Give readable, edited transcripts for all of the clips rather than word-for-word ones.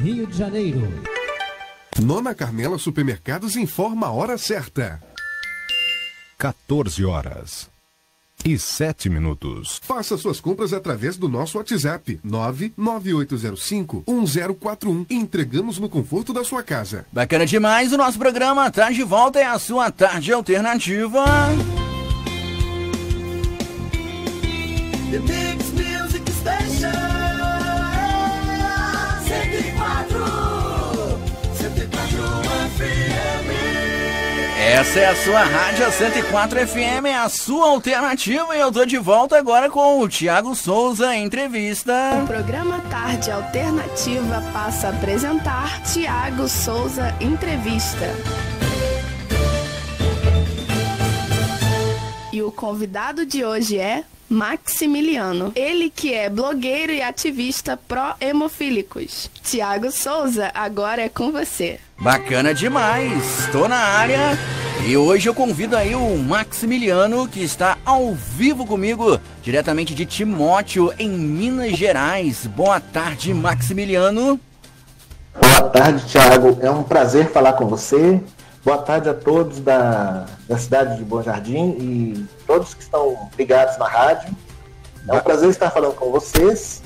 Rio de Janeiro. Nona Carmela Supermercados informa a hora certa. 14h07. Faça suas compras através do nosso WhatsApp 998051041. Entregamos no conforto da sua casa. Bacana demais, o nosso programa tá de volta, é a sua tarde alternativa. The Mix Music Station 104 FM. Essa é a sua Rádio 104 FM, é a sua alternativa, e eu tô de volta agora com o Thiago Souza Entrevista. O programa Tarde Alternativa passa a apresentar Thiago Souza Entrevista. E o convidado de hoje é Maximiliano, ele que é blogueiro e ativista pró-hemofílicos. Thiago Souza, agora é com você. Bacana demais, tô na área e hoje eu convido aí o Maximiliano, que está ao vivo comigo, diretamente de Timóteo, em Minas Gerais. Boa tarde, Maximiliano. Boa tarde, Thiago, é um prazer falar com você. Boa tarde a todos da cidade de Bom Jardim e todos que estão ligados na rádio. É um prazer estar falando com vocês.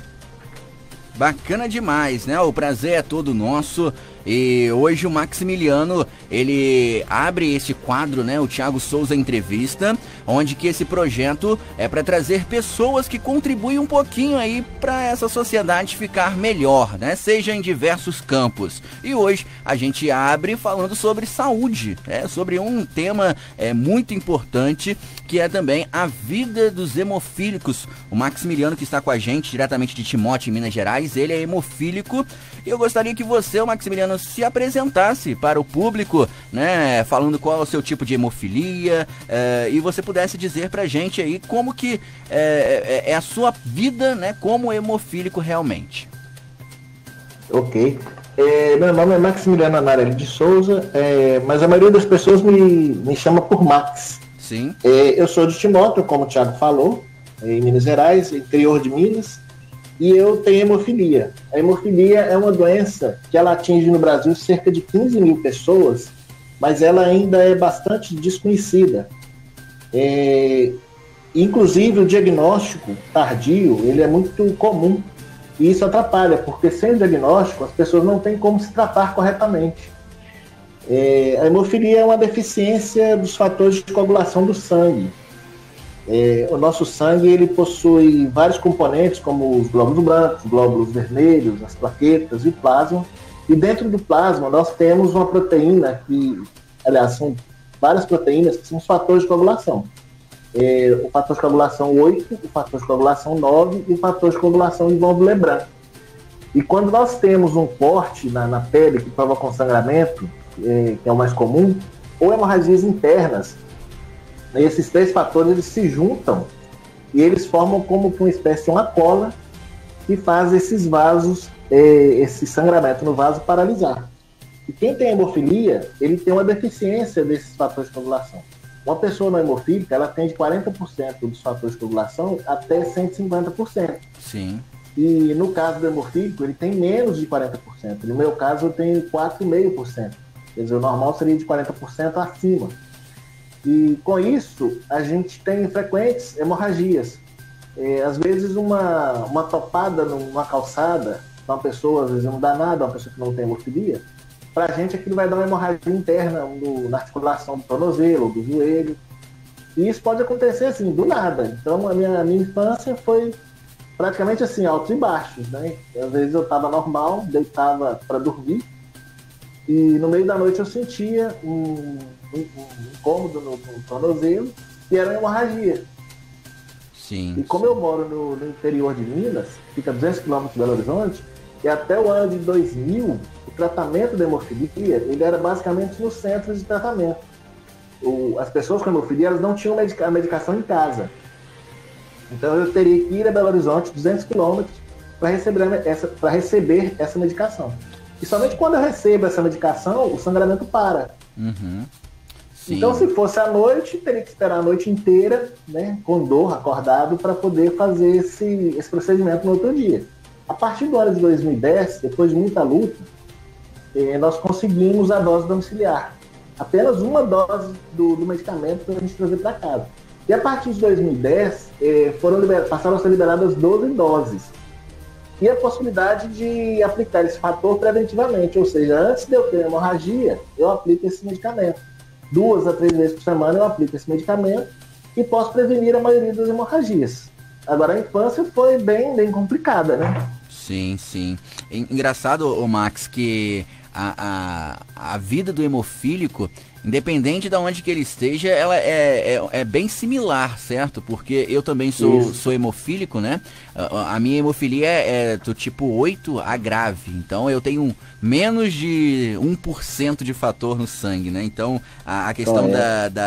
Bacana demais, né? O prazer é todo nosso. E hoje o Maximiliano, ele abre esse quadro, né? O Thiago Souza Entrevista, onde que esse projeto é para trazer pessoas que contribuem um pouquinho aí para essa sociedade ficar melhor, né? Seja em diversos campos. E hoje a gente abre falando sobre saúde, sobre um tema muito importante, que é também a vida dos hemofílicos. O Maximiliano, que está com a gente diretamente de Timóteo, em Minas Gerais, ele é hemofílico. E eu gostaria que você, o Maximiliano, se apresentasse para o público, né, falando qual é o seu tipo de hemofilia, e você pudesse dizer pra gente aí como que é a sua vida, né, como hemofílico realmente. Ok. Meu nome é Maximiliano Anarelli de Souza, mas a maioria das pessoas me chama por Max. Sim. Eu sou de Timóteo, como o Thiago falou, em Minas Gerais, interior de Minas. E eu tenho hemofilia. A hemofilia é uma doença que ela atinge no Brasil cerca de 15 mil pessoas, mas ela ainda é bastante desconhecida. Inclusive, o diagnóstico tardio, ele é muito comum. E isso atrapalha, porque sem o diagnóstico, as pessoas não têm como se tratar corretamente. A hemofilia é uma deficiência dos fatores de coagulação do sangue. O nosso sangue, ele possui vários componentes, como os glóbulos brancos, glóbulos vermelhos, as plaquetas e o plasma. E dentro do plasma nós temos uma proteína aliás, são várias proteínas que são os fatores de coagulação. O fator de coagulação 8, o fator de coagulação 9 e o fator de coagulação de Von Willebrand. E quando nós temos um corte na pele que provoca um sangramento, que é o mais comum, ou hemorragias internas, esses três fatores eles se juntam e eles formam como que uma espécie de uma cola que faz esses vasos, esse sangramento no vaso paralisar. E quem tem hemofilia, ele tem uma deficiência desses fatores de coagulação. Uma pessoa não hemofílica, ela tem de 40% dos fatores de coagulação até 150%. Sim. E no caso do hemofílico, ele tem menos de 40%. No meu caso, eu tenho 4,5%. Quer dizer, o normal seria de 40% acima. E com isso, a gente tem frequentes hemorragias. Às vezes, uma topada numa calçada, uma pessoa, às vezes, não dá nada, uma pessoa que não tem hemofilia, para a gente aquilo vai dar uma hemorragia interna na articulação do tornozelo, do joelho. E isso pode acontecer assim, do nada. Então, a minha infância foi praticamente assim, altos e baixos, né? Às vezes eu estava normal, deitava para dormir, e no meio da noite eu sentia um incômodo no tornozelo e era uma hemorragia. Sim. E como eu moro no interior de Minas, fica a 200 km de Belo Horizonte, e até o ano de 2000, o tratamento da hemofilia, ele era basicamente nos centros de tratamento. As pessoas com hemofilia, elas não tinham a medicação em casa. Então eu teria que ir a Belo Horizonte, 200 km, para receber essa medicação. E somente quando eu recebo essa medicação, o sangramento para. Uhum. Sim. Então, se fosse à noite, teria que esperar a noite inteira, né, com dor, acordado, para poder fazer esse procedimento no outro dia. A partir do ano de 2010, depois de muita luta, nós conseguimos a dose domiciliar. Apenas uma dose do medicamento para a gente trazer para casa. E a partir de 2010, passaram a ser liberadas 12 doses. E a possibilidade de aplicar esse fator preventivamente, ou seja, antes de eu ter hemorragia, eu aplico esse medicamento. 2 a 3 vezes por semana eu aplico esse medicamento e posso prevenir a maioria das hemorragias. Agora, a infância foi bem complicada, né? Sim, sim. Engraçado, ô Max, que a vida do hemofílico, independente de onde que ele esteja, ela é bem similar, certo? Porque eu também sou hemofílico, né? A minha hemofilia é do tipo 8 a grave. Então eu tenho menos de 1% de fator no sangue, né? Então a questão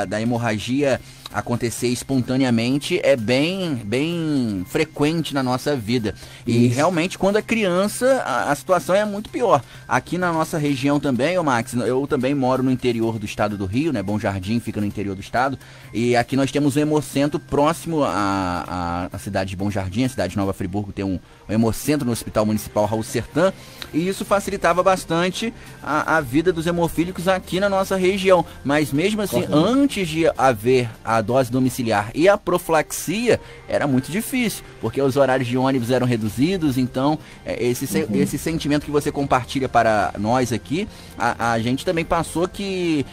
da hemorragia acontecer espontaneamente é bem frequente na nossa vida. E realmente, quando é criança, a situação é muito pior. Aqui na nossa região também, Max, eu também moro no interior do estado do Rio, né? Bom Jardim fica no interior do estado. E aqui nós temos um hemocentro próximo à cidade de Bom Jardim, a cidade de Nova Friburgo tem um hemocentro no Hospital Municipal Raul Sertan. E isso facilitava bastante a vida dos hemofílicos aqui na nossa região. Mas mesmo assim, antes de haver a dose domiciliar e a profilaxia, era muito difícil, porque os horários de ônibus eram reduzidos. Então esse sentimento que você compartilha para nós aqui, a gente também passou que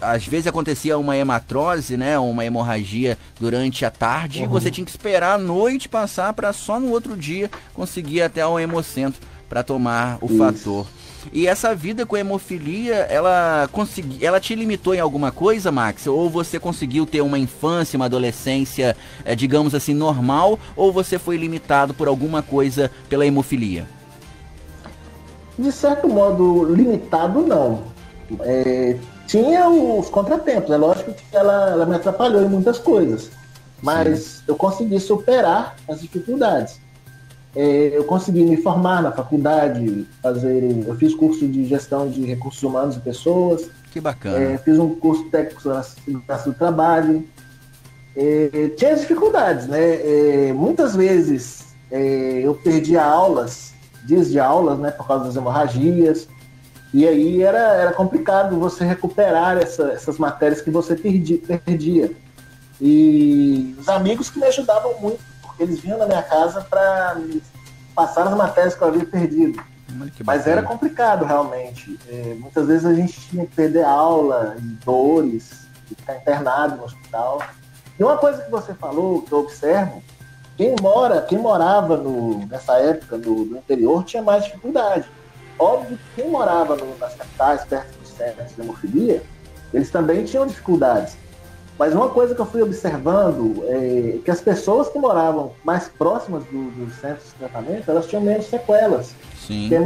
às vezes acontecia uma hematrose, né, uma hemorragia durante a tarde, e você tinha que esperar a noite passar para só no outro dia conseguir ir até o hemocentro para tomar o fator. E essa vida com hemofilia, ela te limitou em alguma coisa, Max? Ou você conseguiu ter uma infância, uma adolescência, digamos assim, normal? Ou você foi limitado por alguma coisa pela hemofilia? De certo modo, limitado não. Tinha os contratempos. É lógico que ela me atrapalhou em muitas coisas. Mas eu consegui superar as dificuldades. Eu consegui me formar na faculdade, eu fiz curso de gestão de recursos humanos e pessoas. Que bacana. Fiz um curso técnico na segurança do trabalho. Tinha as dificuldades, né? Muitas vezes eu perdia dias de aulas, né, por causa das hemorragias. E aí era complicado você recuperar essas matérias que você perdia. E os amigos que me ajudavam muito, porque eles vinham na minha casa para passar as matérias que eu havia perdido. Mas era complicado, realmente. Muitas vezes a gente tinha que perder aula, dores, ficar internado no hospital. E uma coisa que você falou, que eu observo, quem morava nessa época no interior tinha mais dificuldade. Óbvio que quem morava nas capitais, perto dos centros de hemofilia, eles também tinham dificuldades. Mas uma coisa que eu fui observando é que as pessoas que moravam mais próximas dos centros de tratamento, elas tinham menos sequelas. Sim. Porque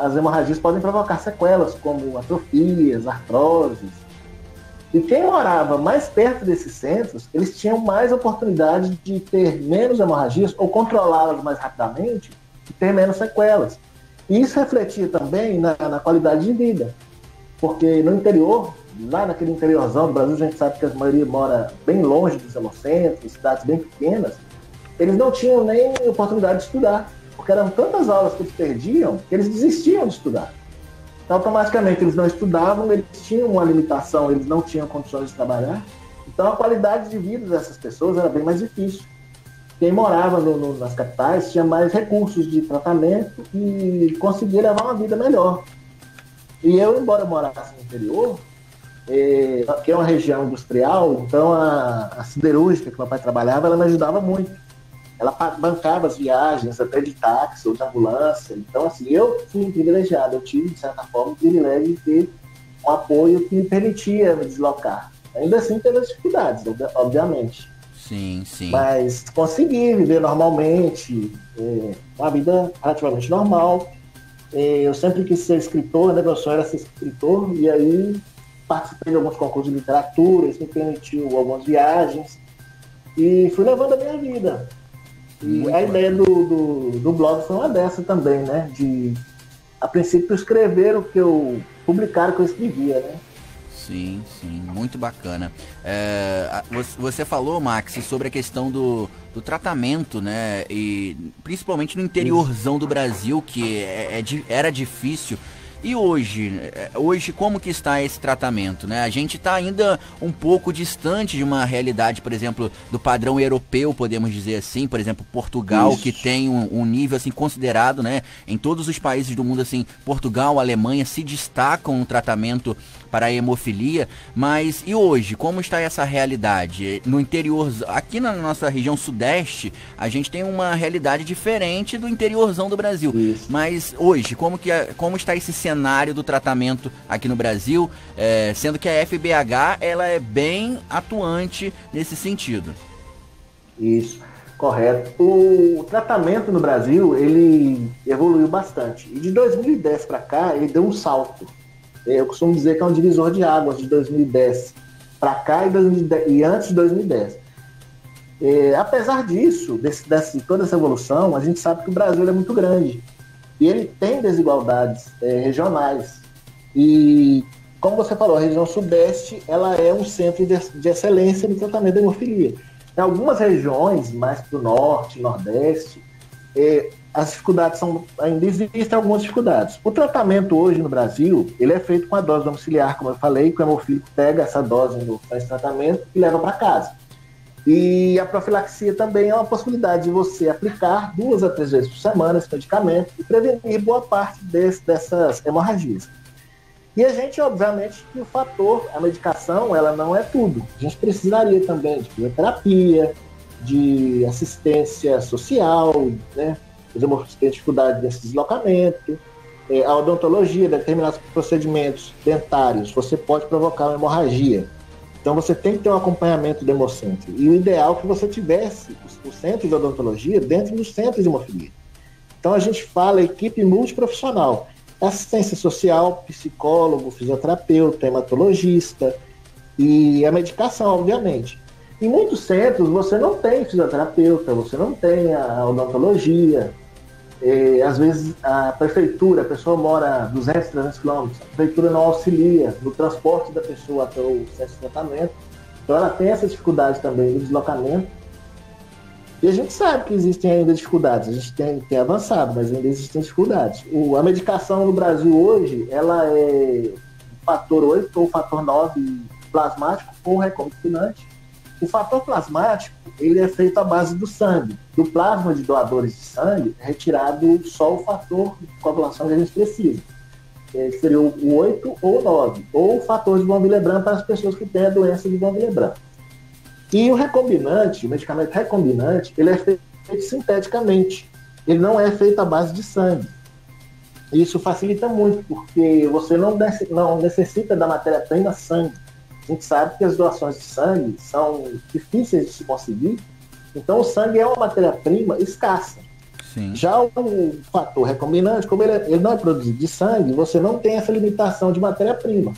as hemorragias podem provocar sequelas, como atrofias, artroses. E quem morava mais perto desses centros, eles tinham mais oportunidade de ter menos hemorragias ou controlá-las mais rapidamente e ter menos sequelas. E isso refletia também na qualidade de vida. Porque no interior, lá naquele interiorzão do Brasil, a gente sabe que a maioria mora bem longe dos hemocentros, cidades bem pequenas, eles não tinham nem oportunidade de estudar, porque eram tantas aulas que eles perdiam que eles desistiam de estudar. Então, automaticamente, eles não estudavam, eles tinham uma limitação, eles não tinham condições de trabalhar. Então, a qualidade de vida dessas pessoas era bem mais difícil. Quem morava nas capitais tinha mais recursos de tratamento e conseguia levar uma vida melhor. E eu, embora eu morasse no interior, que é uma região industrial, então a siderúrgica que meu pai trabalhava, ela me ajudava muito. Ela bancava as viagens até de táxi ou de ambulância. Então, assim, eu fui privilegiado. Eu tive, de certa forma, o privilégio de ter um apoio que me permitia me deslocar. Ainda assim, teve as dificuldades, obviamente. Sim, sim. Mas consegui viver normalmente, uma vida relativamente normal. Eu sempre quis ser escritor, né? Meu sonho era ser escritor. E aí participei de alguns concursos de literatura, isso me permitiu algumas viagens. E fui levando a minha vida. E a ideia do blog foi uma dessa também, né? De, a princípio, escrever publicar o que eu escrevia, né? Sim, muito bacana. Você falou, Max, sobre a questão do tratamento, né? E principalmente no interiorzão do Brasil, que era difícil. E hoje como que está esse tratamento, né? A gente está ainda um pouco distante de uma realidade, por exemplo, do padrão europeu, podemos dizer assim, por exemplo, Portugal, que tem um nível assim considerado, né? Em todos os países do mundo, assim, Portugal, Alemanha se destacam no tratamento para a hemofilia, mas e hoje, como está essa realidade? No interior, aqui na nossa região sudeste, a gente tem uma realidade diferente do interiorzão do Brasil. Isso. Mas hoje, como está esse cenário do tratamento aqui no Brasil, sendo que a FBH ela é bem atuante nesse sentido? Isso, correto. O tratamento no Brasil, ele evoluiu bastante. E de 2010 para cá, ele deu um salto. Eu costumo dizer que é um divisor de águas de 2010 para cá e antes de 2010. Apesar disso, de toda essa evolução, a gente sabe que o Brasil é muito grande. E ele tem desigualdades regionais. E, como você falou, a região sudeste ela é um centro de excelência no tratamento da hemofilia. Em algumas regiões, mais para o norte, nordeste, as dificuldades ainda existem algumas dificuldades. O tratamento hoje no Brasil, ele é feito com a dose domiciliar, como eu falei, que o hemofílico pega essa dose no tratamento e leva para casa. E a profilaxia também é uma possibilidade de você aplicar 2 a 3 vezes por semana esse medicamento e prevenir boa parte dessas hemorragias. E a gente, obviamente, que o fator, a medicação, ela não é tudo. A gente precisaria também de fisioterapia, de assistência social, né? Os hemofílicos têm dificuldade desse deslocamento, a odontologia, determinados procedimentos dentários, você pode provocar uma hemorragia. Então você tem que ter um acompanhamento do hemocentro. E o ideal é que você tivesse o centro de odontologia dentro dos centros de hemofilia. Então a gente fala equipe multiprofissional, assistência social, psicólogo, fisioterapeuta, hematologista e a medicação, obviamente. Em muitos centros você não tem fisioterapeuta, você não tem a odontologia. Às vezes a prefeitura, a pessoa mora 200, 300 quilômetros, a prefeitura não auxilia no transporte da pessoa até o centro de tratamento, então ela tem essa dificuldade também do deslocamento, e a gente sabe que existem ainda dificuldades, a gente tem avançado, mas ainda existem dificuldades. A medicação no Brasil hoje, ela é fator 8 ou fator 9 plasmático ou recombinante. O fator plasmático, ele é feito à base do sangue. Do plasma de doadores de sangue, é retirado só o fator de coagulação que a gente precisa. Seria o 8 ou o 9, ou o fator de von Willebrand para as pessoas que têm a doença de von Willebrand. E o recombinante, o medicamento recombinante, ele é feito sinteticamente. Ele não é feito à base de sangue. Isso facilita muito, porque você não necessita da matéria-prima sangue. A gente sabe que as doações de sangue são difíceis de se conseguir, então o sangue é uma matéria-prima escassa. Sim. Já o fator recombinante, como ele não é produzido de sangue, você não tem essa limitação de matéria-prima.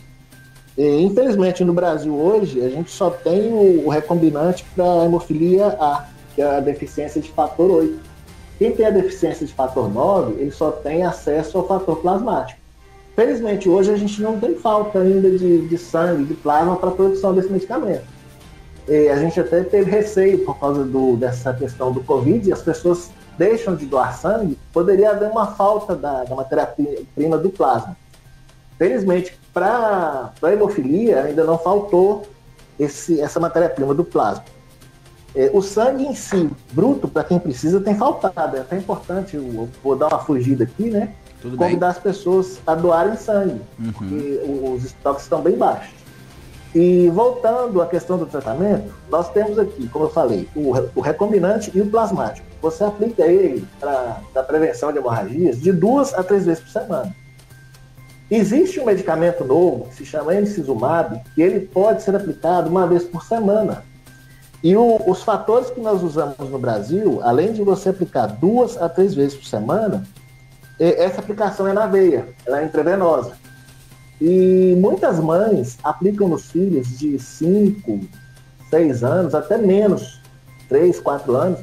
Infelizmente, no Brasil hoje, a gente só tem o recombinante para a hemofilia A, que é a deficiência de fator 8. Quem tem a deficiência de fator 9, ele só tem acesso ao fator plasmático. Felizmente, hoje a gente não tem falta ainda de sangue, de plasma para a produção desse medicamento. A gente até teve receio por causa dessa questão do Covid, e as pessoas deixam de doar sangue, poderia haver uma falta da matéria-prima do plasma. Felizmente, para a hemofilia, ainda não faltou essa matéria-prima do plasma. O sangue em si, bruto, para quem precisa, tem faltado. É até importante, eu vou dar uma fugida aqui, né? Convidar as pessoas a doarem sangue, porque os estoques estão bem baixos. E voltando à questão do tratamento, nós temos aqui, como eu falei, o recombinante e o plasmático. Você aplica ele para a prevenção de hemorragias de 2 a 3 vezes por semana. Existe um medicamento novo que se chama emicizumab, que ele pode ser aplicado 1 vez por semana. E os fatores que nós usamos no Brasil, além de você aplicar 2 a 3 vezes por semana, essa aplicação é na veia, ela é intravenosa. E muitas mães aplicam nos filhos de 5, 6 anos, até menos, 3, 4 anos.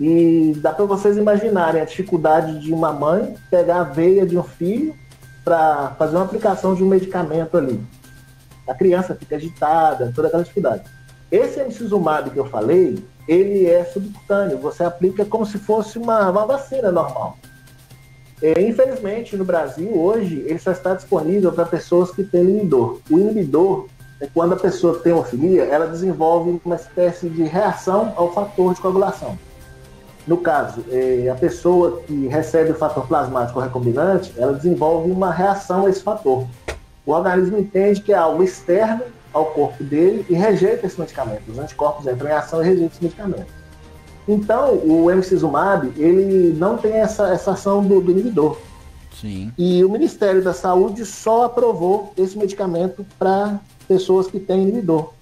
E dá para vocês imaginarem a dificuldade de uma mãe pegar a veia de um filho para fazer uma aplicação de um medicamento ali. A criança fica agitada, toda aquela dificuldade. Esse emicizumab que eu falei, ele é subcutâneo, você aplica como se fosse uma vacina normal. Infelizmente, no Brasil, hoje, ele só está disponível para pessoas que têm inibidor. O inibidor é quando a pessoa tem hemofilia, ela desenvolve uma espécie de reação ao fator de coagulação. No caso, a pessoa que recebe o fator plasmático recombinante, ela desenvolve uma reação a esse fator. O organismo entende que é algo externo ao corpo dele e rejeita esse medicamento. Os anticorpos entram em ação e rejeitam esse medicamento. Então, o emicizumab, ele não tem essa ação do inibidor. Sim. E o Ministério da Saúde só aprovou esse medicamento para pessoas que têm inibidor.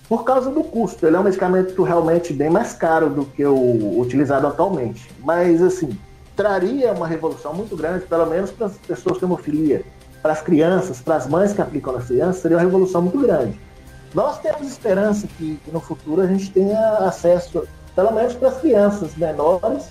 Por causa do custo. Ele é um medicamento realmente bem mais caro do que o utilizado atualmente. Mas, assim, traria uma revolução muito grande, pelo menos para as pessoas com hemofilia, para as crianças, para as mães que aplicam nas crianças, seria uma revolução muito grande. Nós temos esperança que no futuro a gente tenha acesso, pelo menos para as crianças menores,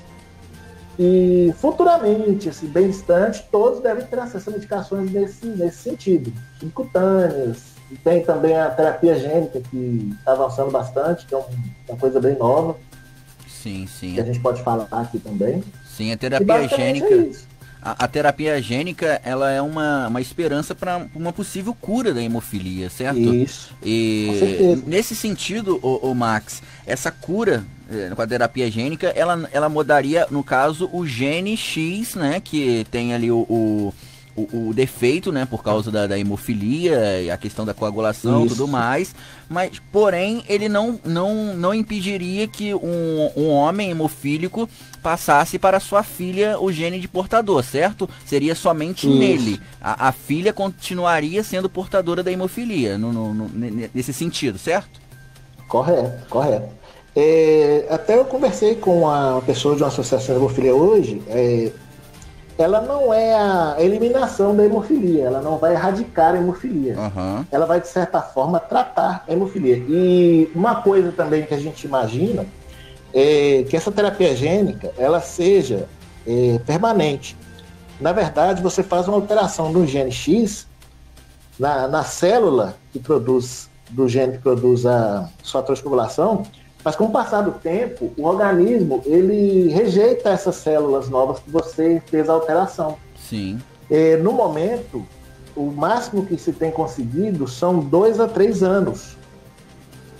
e futuramente, assim, bem distante, todos devem ter acesso a medicações nesse sentido, subcutâneas. E tem também a terapia gênica, que está avançando bastante, que é uma coisa bem nova. Sim, sim. Que a gente pode falar aqui também. Sim, a terapia gênica. A terapia gênica, ela é uma esperança para uma possível cura da hemofilia, certo? Isso. E com certeza. Nesse sentido, o Max, essa cura com a terapia gênica, ela mudaria, no caso, o gene X, né? Que tem ali o defeito, né, por causa da hemofilia e a questão da coagulação e tudo mais, mas, porém, ele não impediria que um homem hemofílico passasse para sua filha o gene de portador, certo? Seria somente nele. A filha continuaria sendo portadora da hemofilia, nesse sentido, certo? Correto. Até eu conversei com uma pessoa de uma associação de hemofilia hoje. Ela não é a eliminação da hemofilia, ela não vai erradicar a hemofilia. Uhum. Ela vai, de certa forma, tratar a hemofilia. E uma coisa também que a gente imagina é que essa terapia gênica, ela seja permanente. Na verdade, você faz uma alteração do gene X na célula do gene que produz os fatores de coagulação, mas com o passar do tempo, o organismo, ele rejeita essas células novas que você fez a alteração. Sim. No momento, o máximo que se tem conseguido são 2 a 3 anos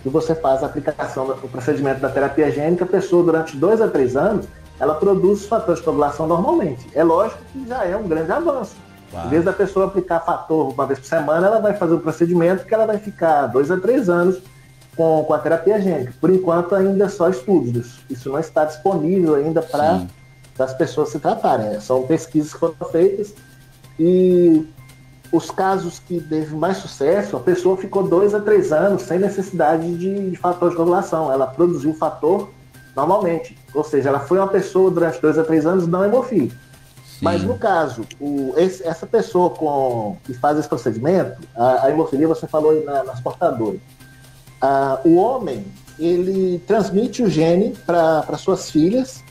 que você faz a aplicação do procedimento da terapia gênica. A pessoa, durante 2 a 3 anos, ela produz os fatores de coagulação normalmente. É lógico que já é um grande avanço. Claro. Em vez da pessoa aplicar fator uma vez por semana, ela vai fazer o procedimento que ela vai ficar 2 a 3 anos com a terapia gênica. Por enquanto, ainda só estudos. Isso não está disponível ainda para as pessoas se tratarem. São pesquisas que foram feitas e os casos que teve mais sucesso, a pessoa ficou 2 a 3 anos sem necessidade de fator de coagulação. Ela produziu o fator normalmente. Ou seja, ela foi uma pessoa durante 2 a 3 anos não hemofílica. Mas no caso, essa pessoa que faz esse procedimento, a hemofilia, você falou aí nas portadoras. O homem, ele transmite o gene para suas filhas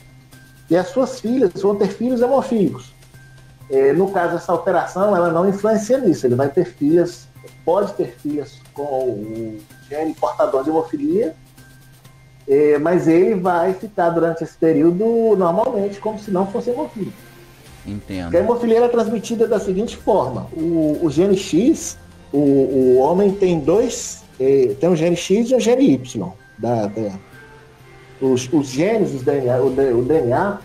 e as suas filhas vão ter filhos hemofílicos. No caso, essa alteração, ela não influencia nisso. Ele vai ter filhas, pode ter filhas com o gene portador de hemofilia, mas ele vai ficar durante esse período normalmente como se não fosse hemofílico. Entendo. Porque a hemofilia é transmitida da seguinte forma: o gene X, o homem tem tem um gene X e um gene Y. Os genes, o DNA,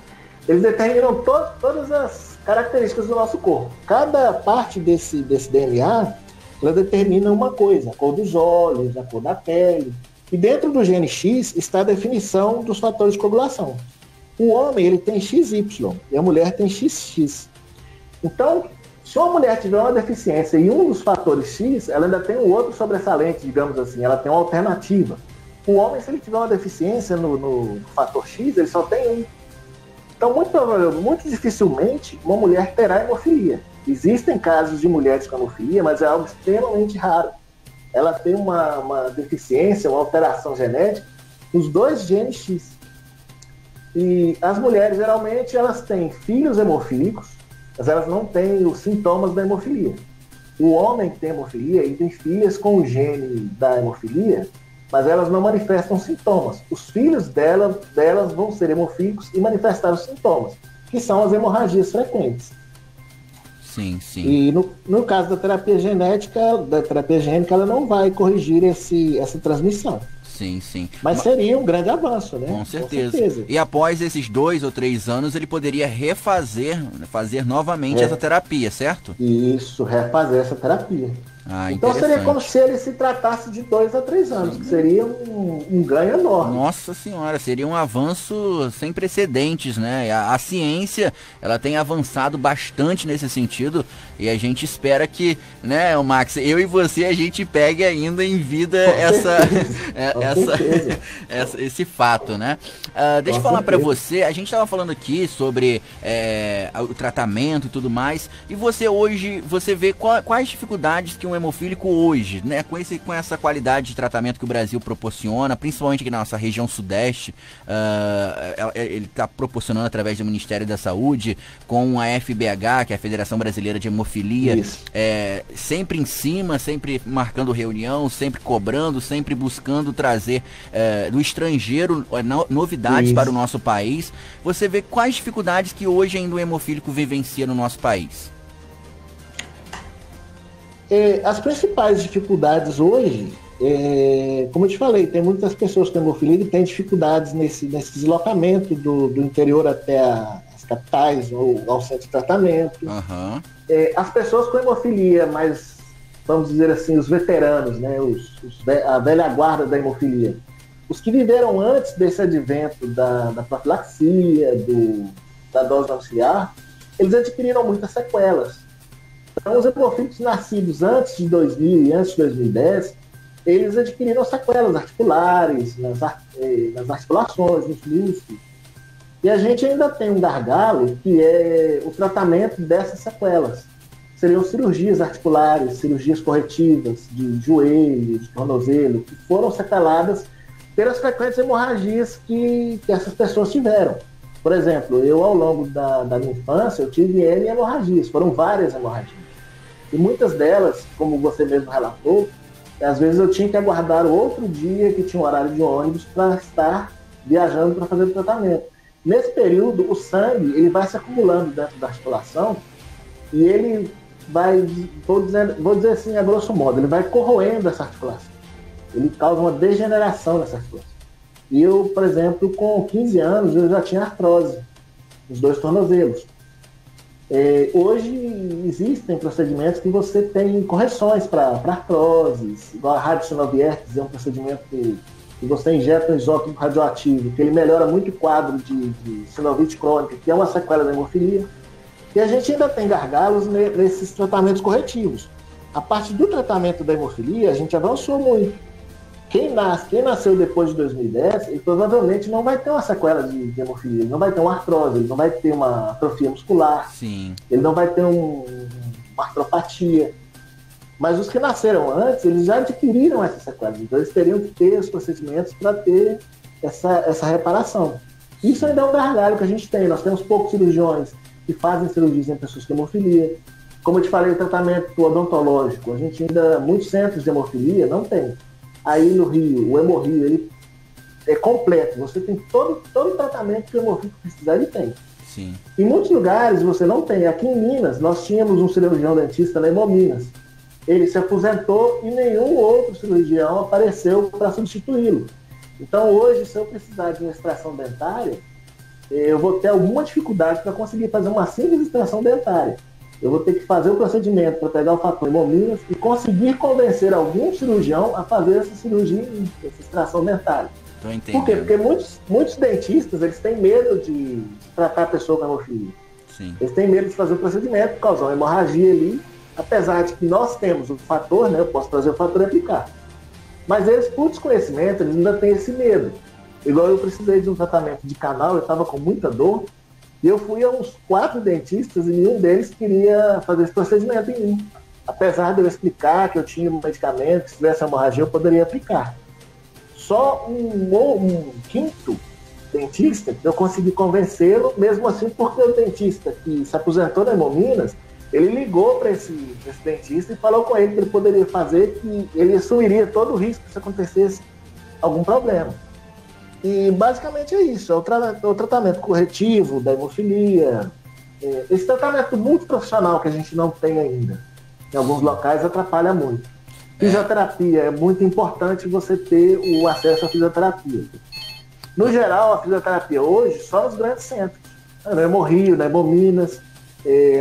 eles determinam todas as características do nosso corpo. Cada parte desse DNA, ela determina uma coisa: a cor dos olhos, a cor da pele. E dentro do gene X está a definição dos fatores de coagulação. O homem, ele tem XY e a mulher tem XX. Então, se uma mulher tiver uma deficiência em um dos fatores X, ela ainda tem um outro sobressalente, digamos assim, ela tem uma alternativa. O homem, se ele tiver uma deficiência no fator X, ele só tem um. Então, muito dificilmente, uma mulher terá hemofilia. Existem casos de mulheres com hemofilia, mas é algo extremamente raro. Ela tem uma deficiência, uma alteração genética nos 2 genes X. E as mulheres, geralmente, elas têm filhos hemofílicos, mas elas não têm os sintomas da hemofilia. O homem que tem hemofilia, ele tem filhas com o gene da hemofilia, mas elas não manifestam sintomas. Os filhos delas vão ser hemofílicos e manifestar os sintomas, que são as hemorragias frequentes. Sim, sim. E no caso da terapia gênica, ela não vai corrigir essa transmissão. Sim, sim. Mas seria um grande avanço, né? Com certeza. E após esses 2 ou 3 anos, ele poderia fazer novamente essa terapia, certo? Isso, refazer essa terapia. Então seria como se ele se tratasse de 2 a 3 anos, que seria um ganho enorme. Nossa senhora, seria um avanço sem precedentes, né? A ciência, ela tem avançado bastante nesse sentido e a gente espera que, né, Max, eu e você, a gente pegue ainda em vida esse fato, né? Deixa eu falar pra você, a gente tava falando aqui sobre o tratamento e tudo mais, e você hoje, você vê quais dificuldades que um hemofílico hoje, né, com essa qualidade de tratamento que o Brasil proporciona, principalmente aqui na nossa região sudeste, ele está proporcionando através do Ministério da Saúde, com a FBH, que é a Federação Brasileira de Hemofilia, sempre em cima, sempre marcando reunião, sempre cobrando, sempre buscando trazer do estrangeiro novidades para o nosso país. Você vê quais dificuldades que hoje ainda o hemofílico vivencia no nosso país? As principais dificuldades hoje, como eu te falei, tem muitas pessoas com hemofilia que têm dificuldades nesse deslocamento do interior até as capitais ou ao centro de tratamento. Uhum. As pessoas com hemofilia, mas vamos dizer assim, os veteranos, né, a velha guarda da hemofilia, os que viveram antes desse advento da profilaxia, da dose auxiliar, eles adquiriram muitas sequelas. Então, os hemofílicos nascidos antes de 2000 e antes de 2010, eles adquiriram sequelas articulares, nas articulações, nos músculos. E a gente ainda tem um gargalo, que é o tratamento dessas sequelas. Seriam cirurgias articulares, cirurgias corretivas de joelho, de tornozelo, que foram sequeladas pelas frequentes hemorragias que essas pessoas tiveram. Por exemplo, eu ao longo da minha infância, eu tive N hemorragias, foram várias hemorragias. E muitas delas, como você mesmo relatou, às vezes eu tinha que aguardar o outro dia que tinha um horário de ônibus para estar viajando para fazer o tratamento. Nesse período, o sangue ele vai se acumulando dentro da articulação e ele vai, vou dizer assim, a grosso modo, ele vai corroendo essa articulação. Ele causa uma degeneração nessa articulação. E eu, por exemplo, com 15 anos, eu já tinha artrose nos 2 tornozelos. Hoje existem procedimentos que você tem correções para artroses, igual a radiosynoviertes, é um procedimento que você injeta um isótopo radioativo, que ele melhora muito o quadro de sinovite crônica, que é uma sequela da hemofilia. E a gente ainda tem gargalos nesses tratamentos corretivos. A parte do tratamento da hemofilia, a gente avançou muito. Quem nasceu depois de 2010, ele provavelmente não vai ter uma sequela de hemofilia, ele não vai ter uma artrose, ele não vai ter uma atrofia muscular, sim, ele não vai ter uma artropatia. Mas os que nasceram antes, eles já adquiriram essas sequelas, então eles teriam que ter os procedimentos para ter essa reparação. Isso ainda é um gargalo que a gente tem. Nós temos poucos cirurgiões que fazem cirurgias em pessoas com hemofilia. Como eu te falei, o tratamento odontológico, a gente ainda, muitos centros de hemofilia não tem. Aí no Rio, o Hemorrio, ele é completo. Você tem todo o tratamento que o hemofílico precisar, ele tem. Sim. Em muitos lugares você não tem. Aqui em Minas, nós tínhamos um cirurgião dentista na Hemominas. Ele se aposentou e nenhum outro cirurgião apareceu para substituí-lo. Então hoje, se eu precisar de uma extração dentária, eu vou ter alguma dificuldade para conseguir fazer uma simples extração dentária. Eu vou ter que fazer o procedimento para pegar o fator Hemominas e conseguir convencer algum cirurgião a fazer essa cirurgia, essa extração dentária. Tô entendendo. Por quê? Porque muitos dentistas, eles têm medo de tratar a pessoa com hemofilia. Sim. Eles têm medo de fazer o procedimento, causar uma hemorragia ali, apesar de que nós temos o fator, né? Eu posso trazer o fator e aplicar. Mas eles, por desconhecimento, eles ainda têm esse medo. Igual eu precisei de um tratamento de canal, eu estava com muita dor, e eu fui a uns 4 dentistas e nenhum deles queria fazer esse procedimento em mim. Apesar de eu explicar que eu tinha um medicamento, que se tivesse hemorragia eu poderia aplicar. Só um quinto dentista eu consegui convencê-lo, mesmo assim porque o dentista que se aposentou na Hemominas, Ele ligou para esse dentista e falou com ele que ele poderia fazer, que ele assumiria todo o risco se acontecesse algum problema. E basicamente é isso, é o tratamento corretivo da hemofilia, esse tratamento multiprofissional que a gente não tem ainda. Em alguns locais atrapalha muito. Fisioterapia, é muito importante você ter o acesso à fisioterapia. No geral, a fisioterapia hoje, só nos grandes centros. No Hemorrio, na Hemominas,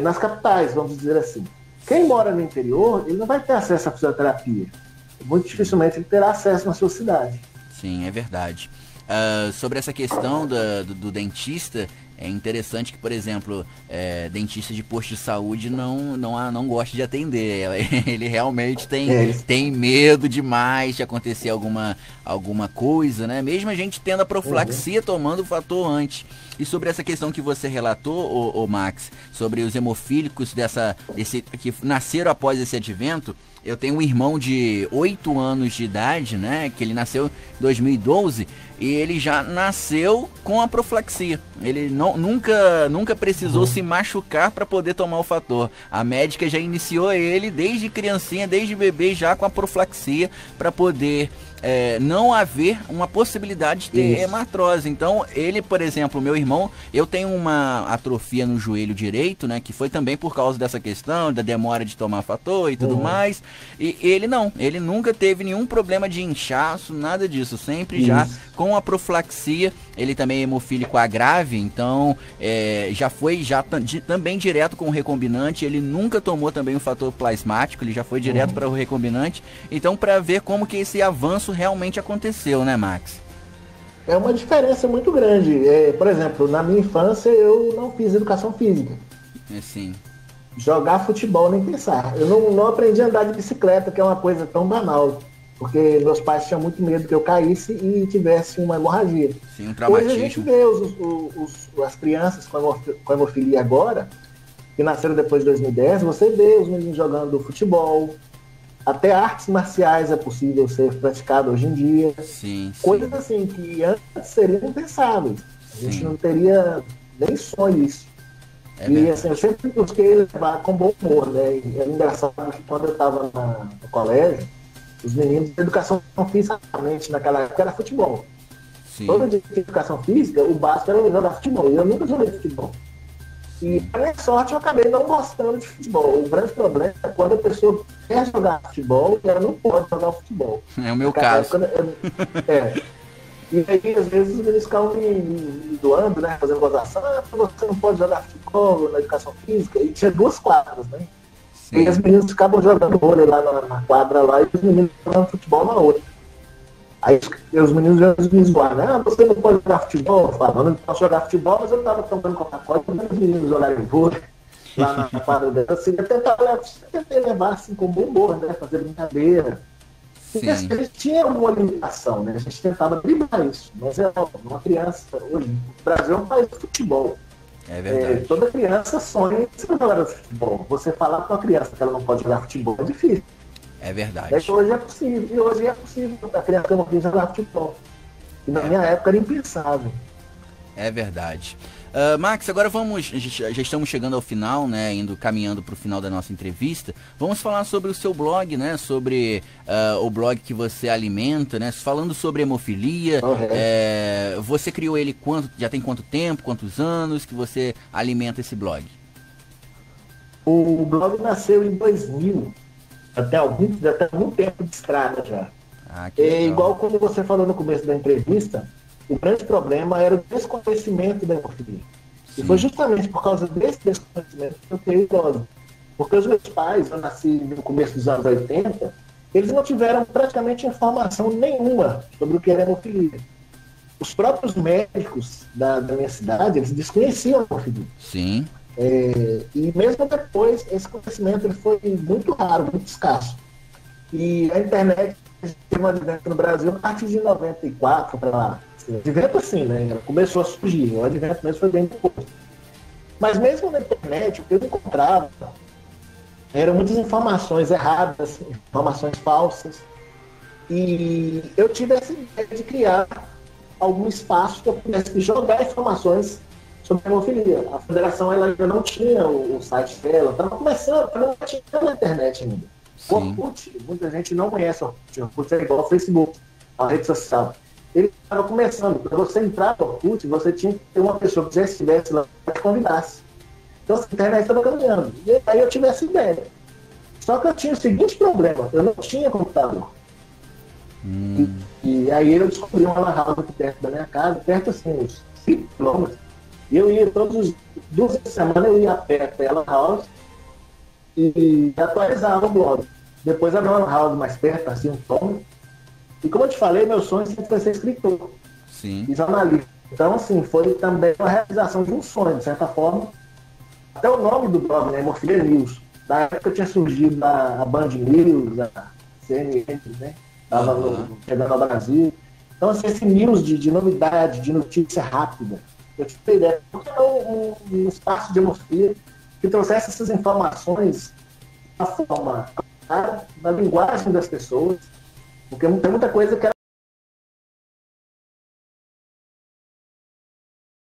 nas capitais, vamos dizer assim. Quem mora no interior, ele não vai ter acesso à fisioterapia. Muito dificilmente ele terá acesso na sua cidade. Sim, é verdade. Sobre essa questão do dentista, é interessante que, por exemplo, dentista de posto de saúde não gosta de atender. Ele realmente tem medo demais de acontecer alguma coisa, né? Mesmo a gente tendo a profilaxia, tomando o fator antes. E sobre essa questão que você relatou, o Max, sobre os hemofílicos que nasceram após esse advento, eu tenho um irmão de 8 anos de idade, né? Que ele nasceu em 2012 e ele já nasceu com a profilaxia. Ele nunca precisou se machucar para poder tomar o fator. A médica já iniciou ele desde criancinha, desde bebê, já com a profilaxia para poder não haver uma possibilidade de ter hemartrose. Então, ele, por exemplo, meu irmão, eu tenho uma atrofia no joelho direito, né, que foi também por causa dessa questão, da demora de tomar fator e tudo mais, e ele nunca teve nenhum problema de inchaço, nada disso, sempre já com a profilaxia. Ele também é hemofílico A grave, então já foi também direto com o recombinante. Ele nunca tomou também o fator plasmático, ele já foi direto para o recombinante. Então, para ver como que esse avanço realmente aconteceu, né, Max? É uma diferença muito grande. Por exemplo, na minha infância eu não fiz educação física. Sim. Jogar futebol, nem pensar. Eu não aprendi a andar de bicicleta, que é uma coisa tão banal. Porque meus pais tinham muito medo que eu caísse e tivesse uma hemorragia. Sim, um traumatismo. Hoje a gente vê as crianças com hemofilia agora, que nasceram depois de 2010, você vê os meninos jogando futebol, até artes marciais é possível ser praticado hoje em dia. Sim. Coisas assim que antes seriam impensáveis. A gente não teria nem sonho disso. E assim, eu sempre busquei levar com bom humor, né? E é engraçado que quando eu estava no colégio, os meninos de educação física, naquela época, era futebol. Sim. Todo dia de educação física, o básico era jogar futebol. E eu nunca joguei futebol. E, para minha sorte, eu acabei não gostando de futebol. O grande problema é quando a pessoa quer jogar futebol e ela não pode jogar futebol. É o meu caso. E aí, às vezes, os meninos ficam me doando, né? Fazendo gozação. Você não pode jogar futebol na educação física. E tinha 2 quadras, né? Sim. E os meninos ficavam jogando vôlei lá na quadra lá e os meninos jogando futebol na outra. Aí os meninos me zoaram, né? Você não pode jogar futebol? Eu falava, não posso jogar futebol, mas eu estava tomando Coca-Cola, vendo os meninos jogarem vôlei lá na quadra dela. Assim, eu tentei levar assim com bom humor, né? Fazer brincadeira. Porque assim, a gente tinha uma limitação, né? A gente tentava driblar isso. Mas uma criança, hoje, o Brasil é um país de futebol. É verdade. Toda criança sonha em ser jogador de futebol. Você falar para uma criança que ela não pode jogar futebol é difícil. É verdade. Mas hoje é possível. E hoje é possível a criança não vir jogar futebol. E na minha época era impensável. É verdade. Max, agora já estamos chegando ao final, né, caminhando para o final da nossa entrevista. Vamos falar sobre o seu blog, né, sobre o blog que você alimenta, né, falando sobre hemofilia. Você criou ele já tem quanto tempo, quantos anos que você alimenta esse blog? O blog nasceu em 2000, até algum tempo de estrada já. Igual como você falou no começo da entrevista, o grande problema era o desconhecimento da hemofilia. E foi justamente por causa desse desconhecimento que eu criei o blog. Porque os meus pais, eu nasci no começo dos anos 80, eles não tiveram praticamente informação nenhuma sobre o que era hemofilia. Os próprios médicos da minha cidade, eles desconheciam a hemofilia. Sim. E mesmo depois, esse conhecimento ele foi muito raro, muito escasso. E a internet teve um advento no Brasil a partir de 94 para lá. Advento assim, né? Ela começou a surgir. O advento mesmo foi bem depois. Mas mesmo na internet, o que eu encontrava eram muitas informações erradas, informações falsas. E eu tive essa ideia de criar algum espaço que eu pudesse jogar informações sobre hemofilia. A federação ela ainda não tinha o site dela, estava começando, não tinha na internet ainda. O Orkut, muita gente não conhece o Orkut. O Orkut é igual ao Facebook, a rede social. Ele estava começando. Para você entrar no Orkut, você tinha que ter uma pessoa que já estivesse lá e te convidasse. Então, a internet estava caminhando. E aí eu tive essa ideia. Só que eu tinha o seguinte problema: eu não tinha computador. E aí eu descobri uma lan house aqui perto da minha casa, perto assim, uns 5 quilômetros. E eu ia duas vezes por semana, eu ia a pé até a lan house e atualizava o blog. Depois a lan house mais perto, assim, um tom. E como eu te falei, meu sonho sempre foi ser escritor. Sim. E jornalista. Então, assim, foi também uma realização de um sonho, de certa forma. Até o nome do blog, né? Hemofilia News. Da época tinha surgido a Band News, a CNN, né? Estava chegando ao Brasil. Então, assim, esse news de novidade, de notícia rápida. Eu tive a ideia, porque é um espaço de hemofilia que trouxesse essas informações da forma clara, da linguagem das pessoas. Porque tem muita coisa que